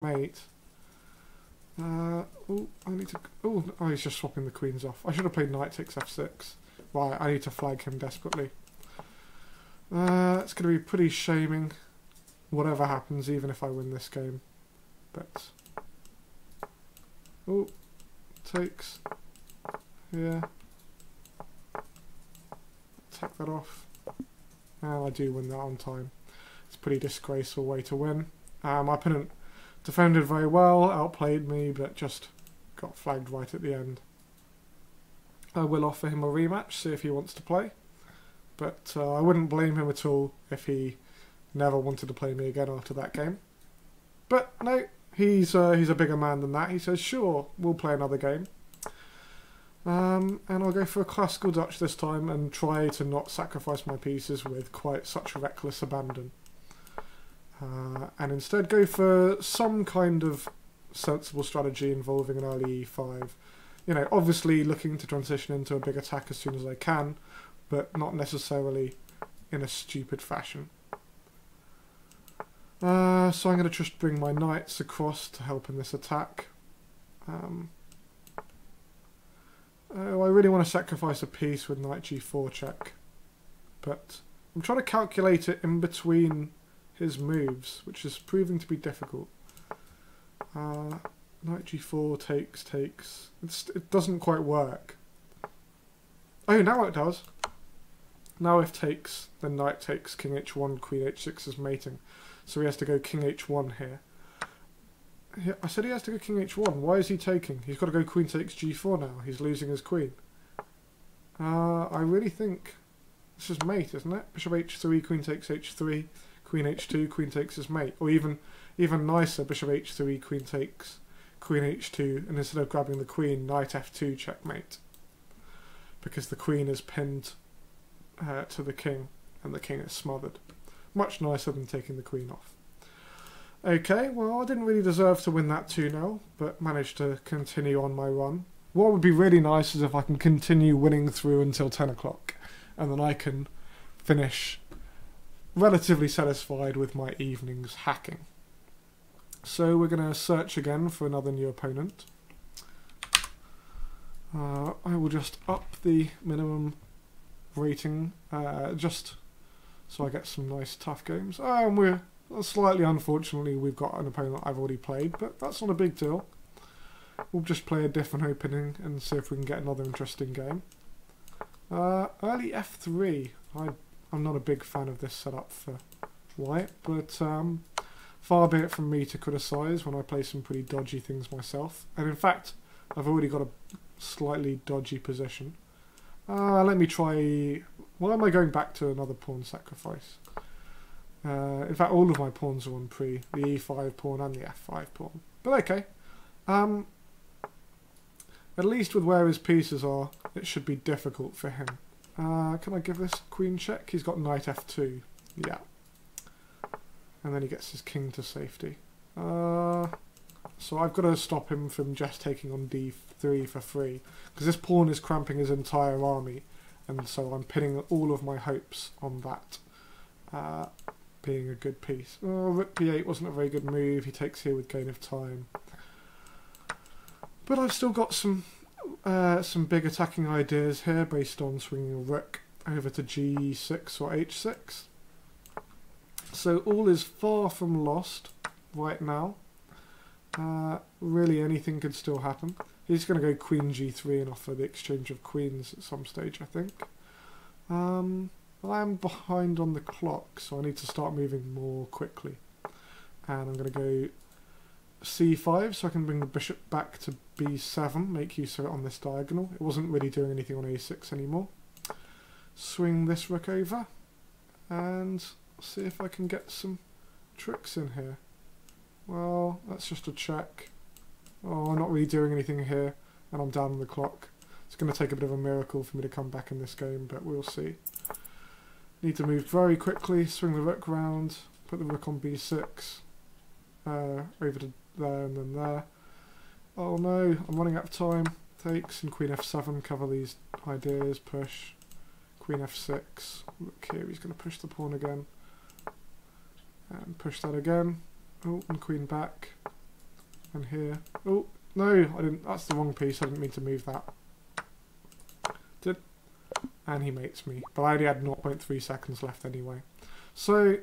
mate. Oh, I need to... Oh, he's just swapping the queens off. I should have played knight takes f6. Right, I need to flag him desperately. It's going to be pretty shaming, whatever happens, even if I win this game. But... Oh, takes. Yeah. Take that off. And I do win that on time. It's a pretty disgraceful way to win. My opponent defended very well, outplayed me, but just got flagged right at the end. I will offer him a rematch, see if he wants to play. But I wouldn't blame him at all if he never wanted to play me again after that game. But no, he's a bigger man than that. He says, sure, we'll play another game. And I'll go for a classical Dutch this time and try to not sacrifice my pieces with quite such reckless abandon. And instead go for some kind of sensible strategy involving an early e5. You know, obviously looking to transition into a big attack as soon as I can, but not necessarily in a stupid fashion. So I'm going to just bring my knights across to help in this attack. I really want to sacrifice a piece with knight g4 check, but I'm trying to calculate it in between his moves, which is proving to be difficult. Knight g4 takes. It doesn't quite work. Oh, now it does. Now if takes, then knight takes, king h1, queen h6 is mating. So he has to go king h1 here. I said he has to go king h1. Why is he taking? He's got to go queen takes g4 now. He's losing his queen. I really think this is mate, isn't it? Bishop h3, queen takes h3, queen h2, queen takes his mate. Or even nicer, bishop h3, queen takes, queen h2, and instead of grabbing the queen, knight f2 checkmate. Because the queen is pinned to the king, and the king is smothered. Much nicer than taking the queen off. Okay, well, I didn't really deserve to win that 2-0, but managed to continue on my run. What would be really nice is if I can continue winning through until 10 o'clock, and then I can finish relatively satisfied with my evening's hacking. So we're going to search again for another new opponent. I will just up the minimum rating, just so I get some nice tough games. And we're slightly, unfortunately, we've got an opponent I've already played, but that's not a big deal. We'll just play a different opening and see if we can get another interesting game. Early f3. I'm not a big fan of this setup for white, but far be it from me to criticise when I play some pretty dodgy things myself. And in fact, I've already got a slightly dodgy position. Let me try... Why am I going back to another pawn sacrifice? In fact, all of my pawns are on pre, the e5 pawn and the f5 pawn. But okay. At least with where his pieces are, it should be difficult for him. Can I give this queen check? He's got knight f2. Yeah. And then he gets his king to safety. So I've got to stop him from just taking on d3 for free. Because this pawn is cramping his entire army. And so I'm pinning all of my hopes on that. Being a good piece. Oh, rook b8 wasn't a very good move. He takes here with gain of time. But I've still got some big attacking ideas here based on swinging a rook over to g6 or h6. So all is far from lost right now. Really anything could still happen. He's going to go queen g3 and offer the exchange of queens at some stage, I think. I am behind on the clock, so I need to start moving more quickly. And I'm going to go c5, so I can bring the bishop back to b7, make use of it on this diagonal. It wasn't really doing anything on a6 anymore. Swing this rook over, and see if I can get some tricks in here. Well, that's just a check. Oh, I'm not really doing anything here, and I'm down on the clock. It's going to take a bit of a miracle for me to come back in this game, but we'll see. Need to move very quickly, swing the rook round, put the rook on b6, over to there and then there. Oh no, I'm running out of time. Takes, and queen f7, cover these ideas, push. Queen f6, look here, he's going to push the pawn again. And push that again. Oh, and queen back. And here. Oh, no, I didn't. That's the wrong piece. I didn't mean to move that. And he mates me. But I only had 0.3 seconds left anyway. So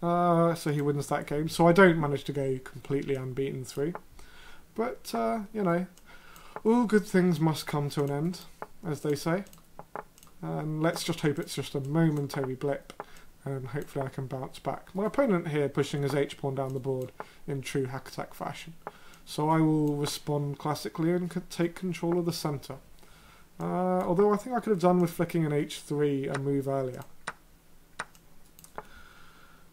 he wins that game. So I don't manage to go completely unbeaten through. But, you know, all good things must come to an end, as they say. And let's just hope it's just a momentary blip. And hopefully I can bounce back. My opponent here pushing his h-pawn down the board in true hack attack fashion. So I will respond classically and take control of the centre. Although I think I could have done with flicking an h3 a move earlier.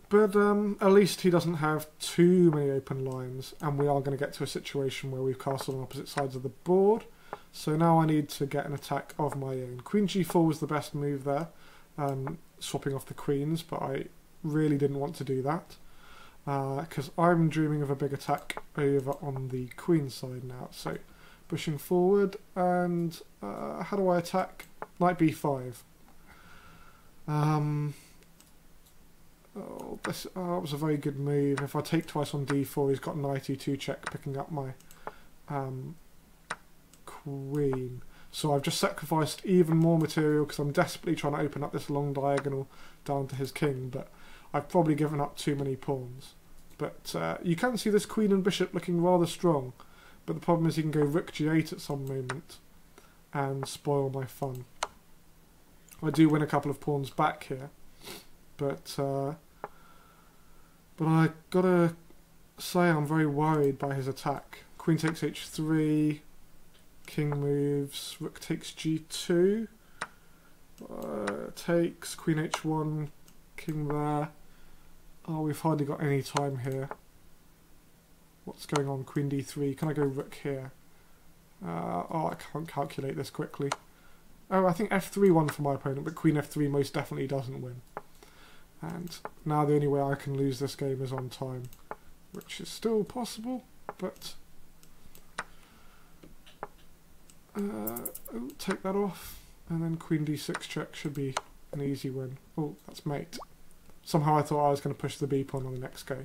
But at least he doesn't have too many open lines, and we are going to get to a situation where we've castled on opposite sides of the board. So now I need to get an attack of my own. Queen g4 was the best move there, swapping off the queens, but I really didn't want to do that, because I'm dreaming of a big attack over on the queen side now. So pushing forward, and how do I attack? Knight b5. That was a very good move. If I take twice on d4, he's got knight e2 check, picking up my queen. So I've just sacrificed even more material because I'm desperately trying to open up this long diagonal down to his king, but I've probably given up too many pawns. But you can see this queen and bishop looking rather strong, but the problem is he can go rook g8 at some moment and spoil my fun. I do win a couple of pawns back here, but I gotta say I'm very worried by his attack. Queen takes h3, king moves, rook takes g2, takes queen h1, king there. Oh, we've hardly got any time here. What's going on? Queen d3. Can I go rook here? I can't calculate this quickly. Oh, I think f3 won for my opponent, but queen f3 most definitely doesn't win. And now the only way I can lose this game is on time, which is still possible, but take that off, and then queen d6 check should be an easy win. Oh, that's mate. Somehow I thought I was going to push the b pawn on the next go.